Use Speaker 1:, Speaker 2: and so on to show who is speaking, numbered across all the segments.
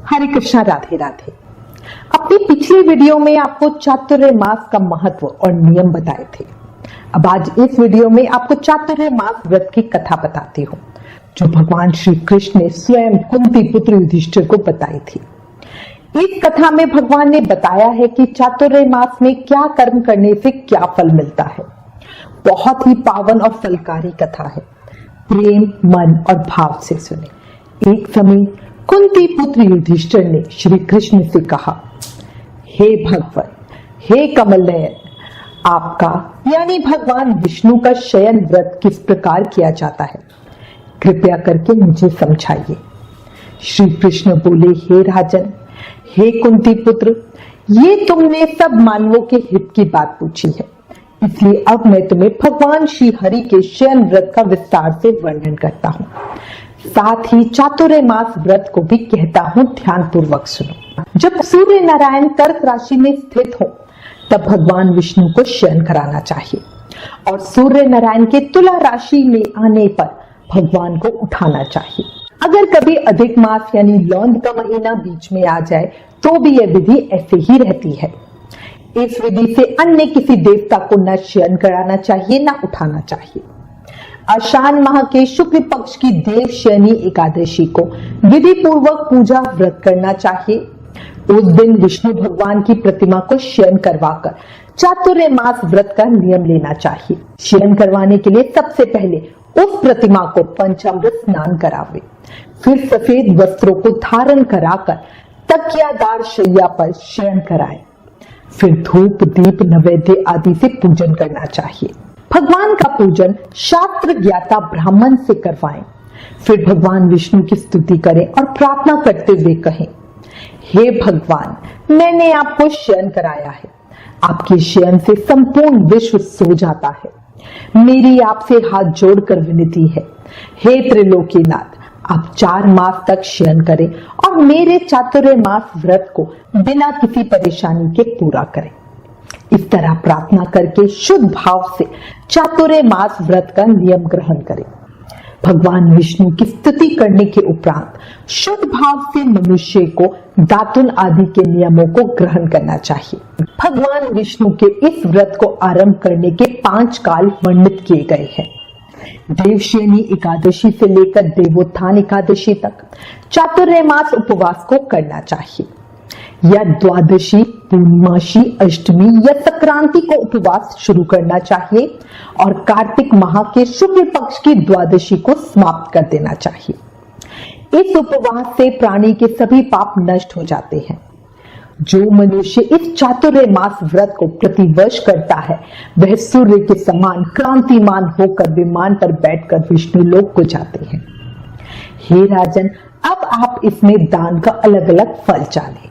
Speaker 1: हरे कृष्णा, राधे राधे। अपनी पिछली वीडियो में आपको चातुर्मास का महत्व और नियम बताए थे। अब आज इस वीडियो में आपको चातुर्मास व्रत की कथा बताती हूँ, जो भगवान श्री कृष्ण ने स्वयं कुंती पुत्र युधिष्ठिर को बताई थी। इस कथा में भगवान ने बताया है कि चातुर्मास में क्या कर्म करने से क्या फल मिलता है। बहुत ही पावन और फलकारी कथा है। प्रेम, मन और भाव से सुने। एक समय कुंती पुत्र युधिष्ठिर ने श्री कृष्ण से कहा, हे भगवान, हे कमल नयन, आपका यानी भगवान विष्णु का शयन व्रत किस प्रकार किया जाता है, कृपया करके मुझे समझाइए। श्री कृष्ण बोले, हे राजन, हे कुंती पुत्र, ये तुमने सब मानवों के हित की बात पूछी है, इसलिए अब मैं तुम्हें भगवान श्री हरि के शयन व्रत का विस्तार से वर्णन करता हूँ। साथ ही चातुर्मास व्रत को भी कहता हूँ, ध्यान पूर्वक सुनो। जब सूर्य नारायण कर्क राशि में स्थित हो तब भगवान विष्णु को शयन कराना चाहिए, और सूर्य नारायण के तुला राशि में आने पर भगवान को उठाना चाहिए। अगर कभी अधिक मास यानी लौंद का महीना बीच में आ जाए तो भी यह विधि ऐसे ही रहती है। इस विधि से अन्य किसी देवता को न शयन कराना चाहिए न उठाना चाहिए। आषाढ़ माह के शुक्ल पक्ष की देव शयनी एकादशी को विधि पूर्वक पूजा व्रत करना चाहिए। उस दिन विष्णु भगवान की प्रतिमा को शयन करवाकर चातुर्मास व्रत का नियम लेना चाहिए। शयन करवाने के लिए सबसे पहले उस प्रतिमा को पंचामृत स्नान करावे, फिर सफेद वस्त्रों को धारण कराकर तकियादार शैया पर शयन कराए, फिर धूप, दीप, नैवेद्य आदि से पूजन करना चाहिए। भगवान का पूजन शास्त्र ज्ञाता ब्राह्मण से करवाएं, फिर भगवान विष्णु की स्तुति करें और प्रार्थना करते हुए कहें, हे भगवान, मैंने आपको शयन कराया है, आपके शयन से संपूर्ण विश्व सो जाता है। मेरी आपसे हाथ जोड़कर विनती है, हे त्रिलोकीनाथ, आप 4 मास तक शयन करें और मेरे चातुर्मास व्रत को बिना किसी परेशानी के पूरा करें। इस तरह प्रार्थना करके शुद्ध भाव से चातुर्मास व्रत का नियम ग्रहण करें। भगवान विष्णु की स्तुति करने के उपरांत शुद्ध भाव से मनुष्य को दातुन आदि के नियमों को ग्रहण करना चाहिए। भगवान विष्णु के इस व्रत को आरंभ करने के 5 काल वर्णित किए गए हैं। देवशयनी एकादशी से लेकर देवोत्थान एकादशी तक चातुर्मास उपवास को करना चाहिए, या द्वादशी, पूर्णिमाशी, अष्टमी या संक्रांति को उपवास शुरू करना चाहिए और कार्तिक माह के शुक्ल पक्ष की द्वादशी को समाप्त कर देना चाहिए। इस उपवास से प्राणी के सभी पाप नष्ट हो जाते हैं। जो मनुष्य इस चातुर्मास व्रत को प्रतिवर्ष करता है, वह सूर्य के समान क्रांतिमान होकर विमान पर बैठकर विष्णु लोक को जाते हैं। हे राजन, अब आप इसमें दान का अलग अलग फल जाने।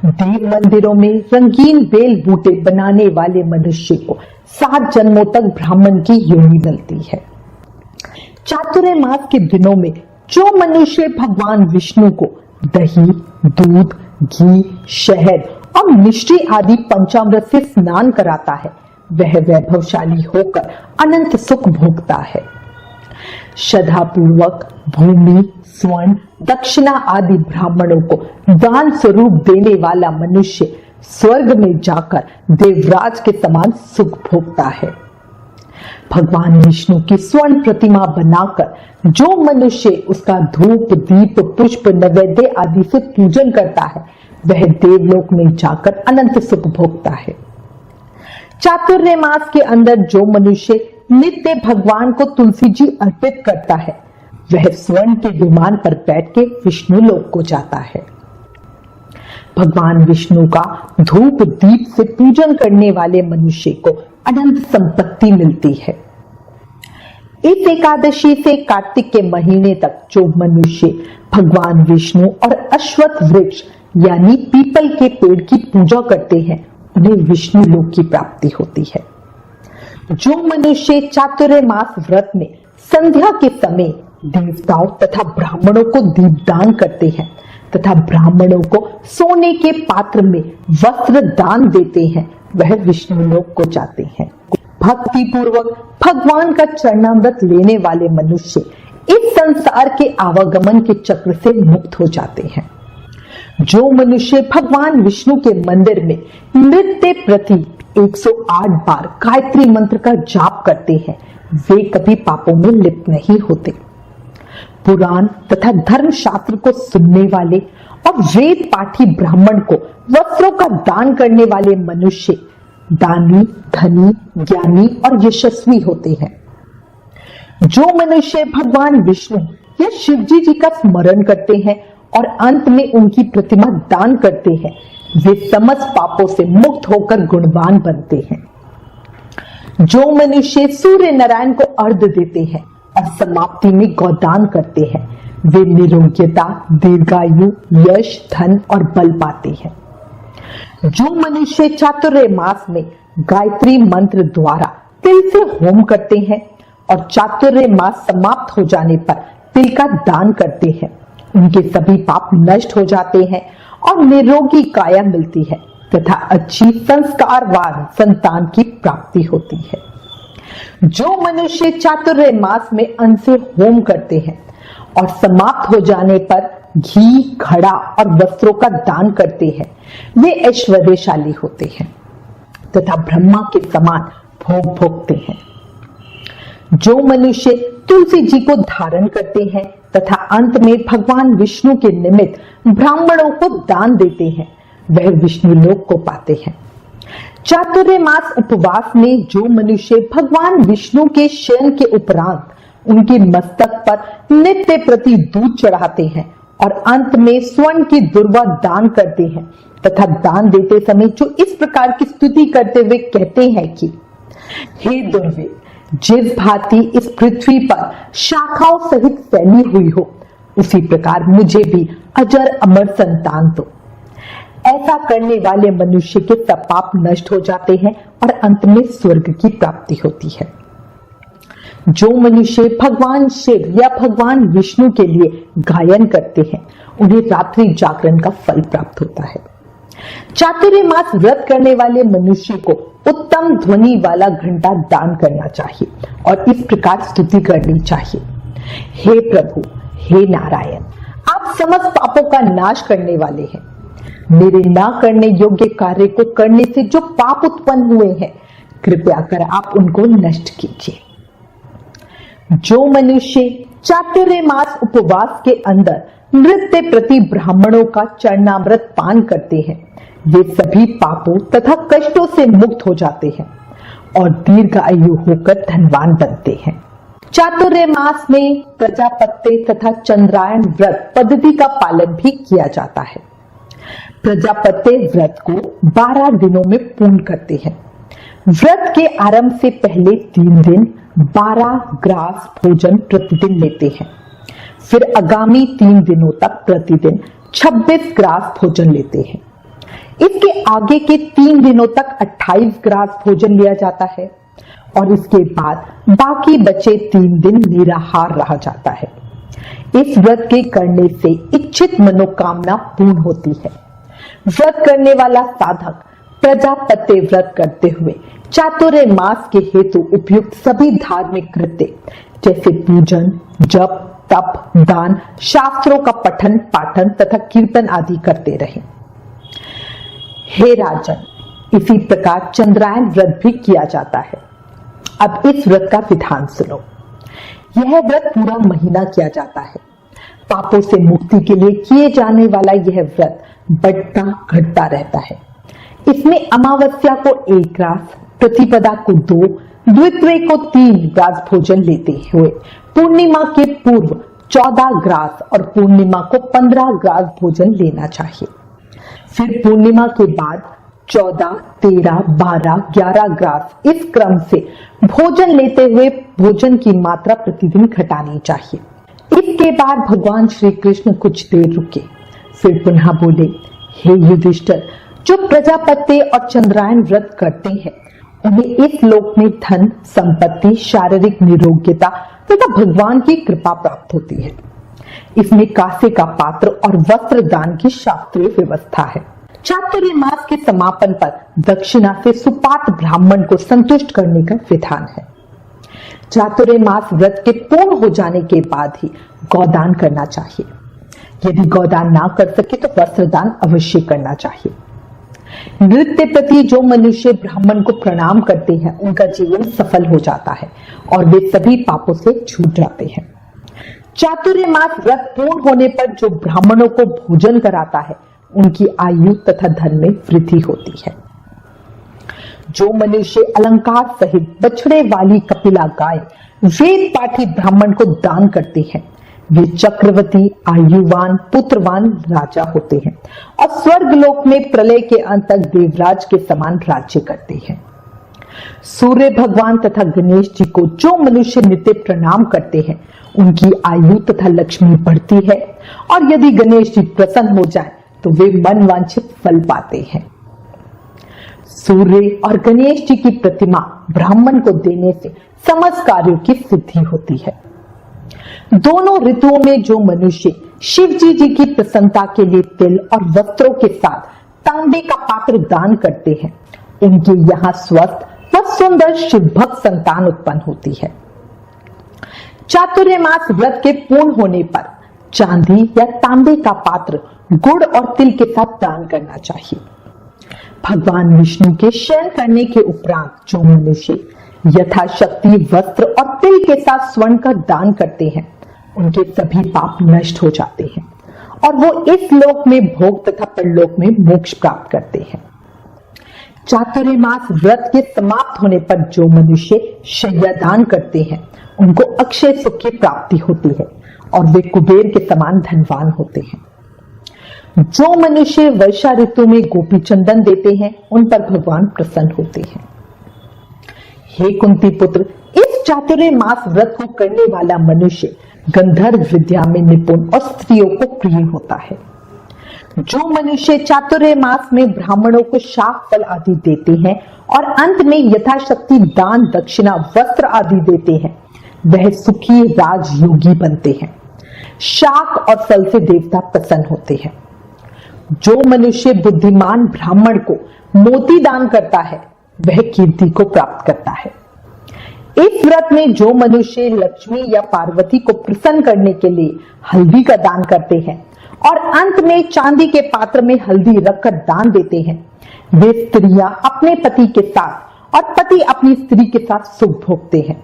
Speaker 1: देव मंदिरों में रंगीन बेल बूटे बनाने वाले मनुष्य को 7 जन्मों तक ब्राह्मण की योनि मिलती है। चातुर्मास के दिनों में जो मनुष्य भगवान विष्णु को दही, दूध, घी, शहद और मिश्री आदि पंचामृत से स्नान कराता है, वह वैभवशाली होकर अनंत सुख भोगता है। श्रद्धा पूर्वक भूमि, स्वर्ण, दक्षिणा आदि ब्राह्मणों को दान स्वरूप देने वाला मनुष्य स्वर्ग में जाकर देवराज के समान सुख भोगता है। भगवान विष्णु की स्वर्ण प्रतिमा बनाकर जो मनुष्य उसका धूप, दीप, पुष्प, नैवेद्य आदि से पूजन करता है, वह देवलोक में जाकर अनंत सुख भोगता है। चातुर्मास के अंदर जो मनुष्य नित्य भगवान को तुलसी जी अर्पित करता है, वह स्वर्ण के विमान पर बैठ के विष्णु लोक को जाता है। भगवान विष्णु का धूप, दीप से पूजन करने वाले मनुष्य को अनंत संपत्ति मिलती है। इस एकादशी से कार्तिक के महीने तक जो मनुष्य भगवान विष्णु और अश्वत्थ वृक्ष यानी पीपल के पेड़ की पूजा करते हैं, उन्हें विष्णु लोक की प्राप्ति होती है। जो मनुष्य चातुर्मास व्रत में संध्या के समय देवताओं तथा ब्राह्मणों को दीपदान करते हैं तथा ब्राह्मणों को सोने के पात्र में वस्त्र दान देते हैं, वह विष्णु लोक को जाते हैं। भक्ति पूर्वक भगवान का चरणामृत लेने वाले मनुष्य इस संसार के आवागमन के चक्र से मुक्त हो जाते हैं। जो मनुष्य भगवान विष्णु के मंदिर में नित्य प्रति 108 बार गायत्री मंत्र का जाप करते हैं, वे कभी पापों में लिप्त नहीं होते। पुराण तथा धर्म शास्त्र को सुनने वाले और वेद पाठी ब्राह्मण को वस्त्रों का दान करने वाले मनुष्य दानी, धनी, ज्ञानी और यशस्वी होते हैं। जो मनुष्य भगवान विष्णु या शिव जी का स्मरण करते हैं और अंत में उनकी प्रतिमा दान करते हैं, वे समस्त पापों से मुक्त होकर गुणवान बनते हैं। जो मनुष्य सूर्य नारायण को अर्घ्य देते हैं और समाप्ति में गौदान करते हैं, वे निरोग्यता, दीर्घायु, यश, धन और बल पाते हैं। जो मनुष्य चातुर्य मास में गायत्री मंत्र द्वारा तिल से होम करते हैं और चातुर्य मास समाप्त हो जाने पर तिल का दान करते हैं, उनके सभी पाप नष्ट हो जाते हैं और निरोगी काया मिलती है तथा अच्छी संस्कारवान संतान की प्राप्ति होती है। जो मनुष्य चातुर्य मास में अन्न से होम करते हैं और समाप्त हो जाने पर घी, घड़ा और वस्त्रों का दान करते हैं, वे ऐश्वर्यशाली होते हैं तथा ब्रह्मा के समान भोग भोगते हैं। जो मनुष्य तुलसी जी को धारण करते हैं तथा अंत में भगवान विष्णु के निमित्त ब्राह्मणों को दान देते हैं, वह विष्णु लोक को पाते हैं। चातुर्य मास उपवास में जो मनुष्य भगवान विष्णु के शयन के उपरांत उनके मस्तक पर नित्य प्रति दूध चढ़ाते हैं और अंत में स्वर्ण की दुर्वा दान करते हैं तथा दान देते समय जो इस प्रकार की स्तुति करते हुए कहते हैं कि हे दुर्वे, जिस भांति इस पृथ्वी पर शाखाओं सहित फैली हुई हो, उसी प्रकार मुझे भी अजर अमर संतान दो। ऐसा करने वाले मनुष्य के सब पाप नष्ट हो जाते हैं और अंत में स्वर्ग की प्राप्ति होती है। जो मनुष्य भगवान शिव या भगवान विष्णु के लिए गायन करते हैं, उन्हें रात्रि जागरण का फल प्राप्त होता है। चातुर्य मास व्रत करने वाले मनुष्य को उत्तम ध्वनि वाला घंटा दान करना चाहिए और इस प्रकार स्तुति करनी चाहिए, हे प्रभु, हे नारायण, आप समस्त पापों का नाश करने वाले हैं। मेरे ना करने योग्य कार्य को करने से जो पाप उत्पन्न हुए हैं, कृपया कर आप उनको नष्ट कीजिए। जो मनुष्य चातुर्य मास उपवास के अंदर नृत्य प्रति ब्राह्मणों का चरणामृत पान करते हैं, वे सभी पापों तथा कष्टों से मुक्त हो जाते हैं और दीर्घ आयु होकर धनवान बनते हैं। चातुर्य मास में प्रजापत्य तथा चंद्रायण व्रत पद्धति का पालन भी किया जाता है। प्रजापत्य व्रत को 12 दिनों में पूर्ण करते हैं। व्रत के आरंभ से पहले 3 दिन 12 ग्रास भोजन प्रतिदिन लेते हैं, फिर आगामी 3 दिनों तक प्रतिदिन 26 ग्रास भोजन लेते हैं। इसके आगे के 3 दिनों तक 28 ग्रास भोजन लिया जाता है और इसके बाद बाकी बचे 3 दिन निराहार रहा जाता है। इस व्रत के करने से इच्छित मनोकामना पूर्ण होती है। व्रत करने वाला साधक प्रजापत्य व्रत करते हुए चातुर्य मास के हेतु उपयुक्त सभी धार्मिक कृत्य जैसे पूजन, जप, तप, दान, शास्त्रों का पठन पाठन तथा कीर्तन आदि करते रहे। हे राजन, इसी प्रकार चंद्रायण व्रत भी किया जाता है। अब इस व्रत का विधान सुनो। यह व्रत पूरा महीना किया जाता है। पापों से मुक्ति के लिए किए जाने वाला यह व्रत बढ़ता घटता रहता है। इसमें अमावस्या को 1 ग्रास, प्रतिपदा को 2, द्वितीय को 3 ग्रास भोजन लेते हुए पूर्णिमा के पूर्व 14 ग्रास और पूर्णिमा को 15 ग्रास भोजन लेना चाहिए। फिर पूर्णिमा के बाद 14, 13, 12, 11 ग्रास इस क्रम से भोजन लेते हुए भोजन की मात्रा प्रतिदिन घटानी चाहिए। इसके बाद भगवान श्री कृष्ण कुछ देर रुके, फिर पुनः बोले, हे युधिष्ठिर, जो प्रजापत्य और चंद्रायण व्रत करते हैं, उन्हें इस लोक में धन, संपत्ति, शारीरिक निरोग्यता तथा भगवान की कृपा प्राप्त होती है। इसमें कांसे का पात्र और वस्त्र दान की शास्त्रीय व्यवस्था है। चातुर्य मास के समापन पर दक्षिणा से सुपात्र ब्राह्मण को संतुष्ट करने का विधान है। चातुर्य मास व्रत के पूर्ण हो जाने के बाद ही गौदान करना चाहिए। यदि गौदान ना कर सके तो वस्त्रदान अवश्य करना चाहिए। नृत्य प्रति जो मनुष्य ब्राह्मण को प्रणाम करते हैं उनका जीवन सफल हो जाता है और वे सभी पापों से छूट जाते हैं। चातुर्मास व्रत पूर्ण होने पर जो ब्राह्मणों को भोजन कराता है उनकी आयु तथा धन में वृद्धि होती है। जो मनुष्य अलंकार सहित बछड़े वाली कपिला गाय वेद पाठी ब्राह्मण को दान करते हैं वे चक्रवर्ती, आयुवान, पुत्रवान राजा होते हैं और स्वर्गलोक में प्रलय के अंत तक देवराज के समान राज्य करते हैं। सूर्य भगवान तथा गणेश जी को जो मनुष्य नित्य प्रणाम करते हैं उनकी आयु तथा लक्ष्मी बढ़ती है और यदि गणेश जी प्रसन्न हो जाए तो वे मन वांछित फल पाते हैं। सूर्य और गणेश जी की प्रतिमा ब्राह्मण को देने से समस्त कार्यों की सिद्धि होती है। दोनों ऋतुओं में जो मनुष्य शिव जी की प्रसन्नता के लिए तिल और वस्त्रों के साथ तांबे का पात्र दान करते हैं उनके यहाँ स्वस्थ व सुंदर शिव भक्त संतान उत्पन्न होती है। चातुर्मास व्रत के पूर्ण होने पर चांदी या तांबे का पात्र गुड़ और तिल के साथ दान करना चाहिए। भगवान विष्णु के शयन करने के उपरांत जो मनुष्य यथाशक्ति वस्त्र और तिल के साथ स्वर्ण का दान करते हैं उनके सभी पाप नष्ट हो जाते हैं और वो इस लोक में भोग तथा परलोक में मोक्ष प्राप्त करते हैं। चातुर्मास व्रत के समाप्त होने पर जो मनुष्य शय्या दान करते हैं उनको अक्षय सुख की प्राप्ति होती है और वे कुबेर के समान धनवान होते हैं। जो मनुष्य वर्षा ऋतु में गोपी चंदन देते हैं उन पर भगवान प्रसन्न होते हैं। हे कुंती पुत्र, इस चातुर्मास व्रत को करने वाला मनुष्य गंधर्व विद्या में निपुण और स्त्रियों को प्रिय होता है। जो मनुष्य चातुर्मास में ब्राह्मणों को शाक फल आदि देते हैं और अंत में यथाशक्ति दान दक्षिणा वस्त्र आदि देते हैं वह सुखी राजयोगी बनते हैं। शाक और फल से देवता प्रसन्न होते हैं। जो मनुष्य बुद्धिमान ब्राह्मण को मोती दान करता है वह कीर्ति को प्राप्त करता है। इस व्रत में जो मनुष्य लक्ष्मी या पार्वती को प्रसन्न करने के लिए हल्दी का दान करते हैं और अंत में चांदी के पात्र में हल्दी रखकर दान देते हैं वे स्त्रियां अपने पति के साथ और पति अपनी स्त्री के साथ सुख भोगते हैं।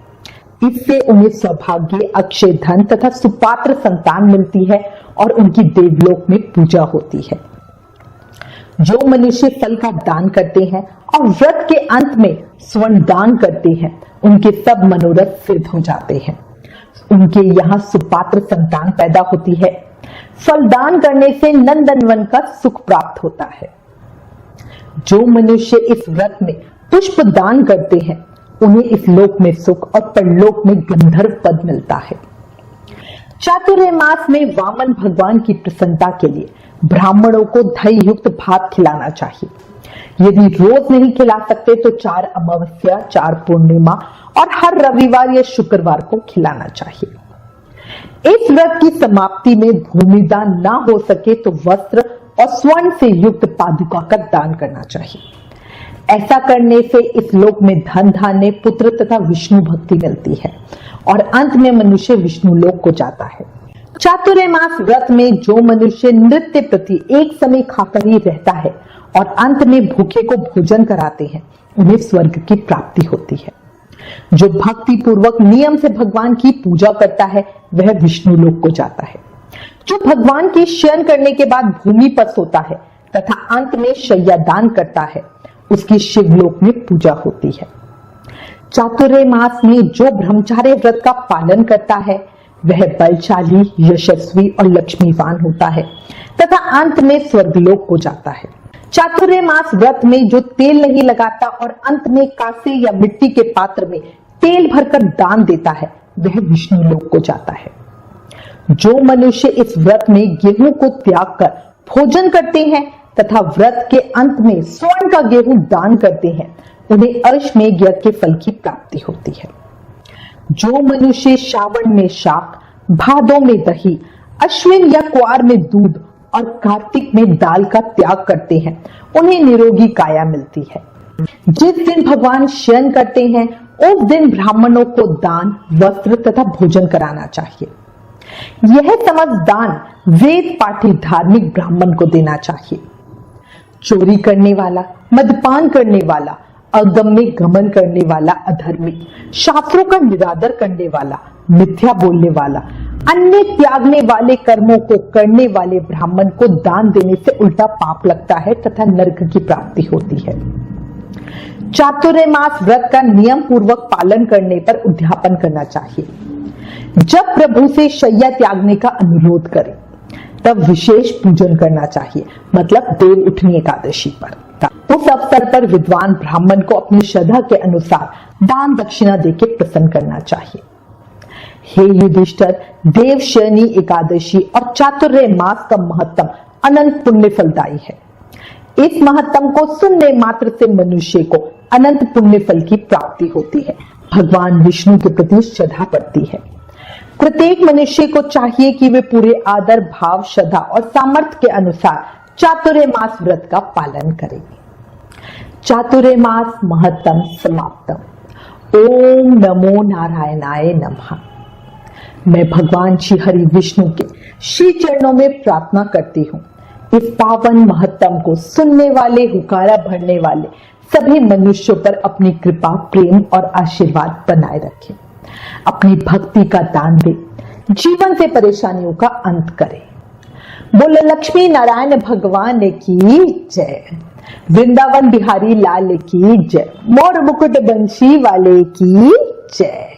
Speaker 1: इससे उन्हें सौभाग्य, अक्षय धन तथा सुपात्र संतान मिलती है और उनकी देवलोक में पूजा होती है। जो मनुष्य फल का दान करते हैं और व्रत के अंत में स्वर्ण दान करते हैं उनके सब मनोरथ सिद्ध हो जाते हैं। उनके यहाँ सुपात्र संतान पैदा होती है। फल दान करने से नंदनवन का सुख प्राप्त होता है। जो मनुष्य इस व्रत में पुष्प दान करते हैं उन्हें इस लोक में सुख और परलोक में गंधर्व पद मिलता है। चातुर्मास में वामन भगवान की प्रसन्नता के लिए ब्राह्मणों को दही युक्त भात खिलाना चाहिए। यदि रोज नहीं खिला सकते तो 4 अमावस्या, 4 पूर्णिमा और हर रविवार या शुक्रवार को खिलाना चाहिए। इस व्रत की समाप्ति में भूमिदान ना हो सके तो वस्त्र और स्वर्ण से युक्त पादुका का दान करना चाहिए। ऐसा करने से इस लोक में धन धान्य, पुत्र तथा विष्णु भक्ति मिलती है और अंत में मनुष्य विष्णु लोक को जाता है। चातुर्मास व्रत में जो मनुष्य नृत्य प्रति एक समय खाकर ही रहता है और अंत में भूखे को भोजन कराते हैं उन्हें स्वर्ग की प्राप्ति होती है। जो भक्ति पूर्वक नियम से भगवान की पूजा करता है वह विष्णु लोक को जाता है। जो भगवान के शयन करने के बाद भूमि पर सोता है तथा अंत में शय्या दान करता है उसकी शिवलोक में पूजा होती है। चातुर्मास में जो ब्रह्मचार्य व्रत का पालन करता है वह बलशाली, यशस्वी और लक्ष्मीवान होता है तथा अंत में स्वर्गलोक को जाता है। चातुर्मास व्रत में जो तेल नहीं लगाता और अंत में कांसे या मिट्टी के पात्र में तेल भरकर दान देता है वह विष्णु लोक को जाता है। जो मनुष्य इस व्रत में गेहूं को त्याग कर भोजन करते हैं तथा व्रत के अंत में स्वर्ण का गेहूं दान करते हैं उन्हें अश्वमेध यज्ञ के फल की प्राप्ति होती है। जो मनुष्य श्रावण में शाक, भादों में दही, अश्विन या कुआर में दूध और कार्तिक में दाल का त्याग करते हैं उन्हें निरोगी काया मिलती है। जिस दिन भगवान शयन करते हैं उस दिन ब्राह्मणों को दान, वस्त्र तथा भोजन कराना चाहिए। यह समझ दान वेद पाठी धार्मिक ब्राह्मण को देना चाहिए। चोरी करने वाला, मदपान करने वाला, अगम में गमन करने वाला अधर्मी, शास्त्रों का निरादर करने वाला, मिथ्या बोलने वाला, अन्य त्यागने वाले कर्मों को करने वाले ब्राह्मण को दान देने से उल्टा पाप लगता है तथा नरक की प्राप्ति होती है। चातुर्मास व्रत का नियम पूर्वक पालन करने पर उद्यापन करना चाहिए। जब प्रभु से शैया त्यागने का अनुरोध करें तब विशेष पूजन करना चाहिए, मतलब देव उठनी एकादशी पर। उस अवसर पर विद्वान ब्राह्मण को अपनी श्रद्धा के अनुसार दान दक्षिणा देकर प्रसन्न करना चाहिए। हे युधिष्ठिर, देव शयनी एकादशी और चातुर्य मास का महत्तम अनंत पुण्य फलदायी है। इस महत्तम को सुनने मात्र से मनुष्य को अनंत पुण्य फल की प्राप्ति होती है। भगवान विष्णु के प्रति श्रद्धा बढ़ती है। प्रत्येक मनुष्य को चाहिए कि वे पूरे आदर भाव, श्रद्धा और सामर्थ्य के अनुसार चातुर्य मास व्रत का पालन करें। चातुर्य मास महत्तम समाप्तम। ओम नमो नारायणाय नमः। मैं भगवान श्री हरि विष्णु के श्री चरणों में प्रार्थना करती हूँ, इस पावन महत्तम को सुनने वाले, हुकारा भरने वाले सभी मनुष्यों पर अपनी कृपा, प्रेम और आशीर्वाद बनाए रखें। अपनी भक्ति का दान दे, जीवन से परेशानियों का अंत करे। बोलो लक्ष्मी नारायण भगवान की जय। वृंदावन बिहारी लाल की जय। मोर मुकुट बंशी वाले की जय।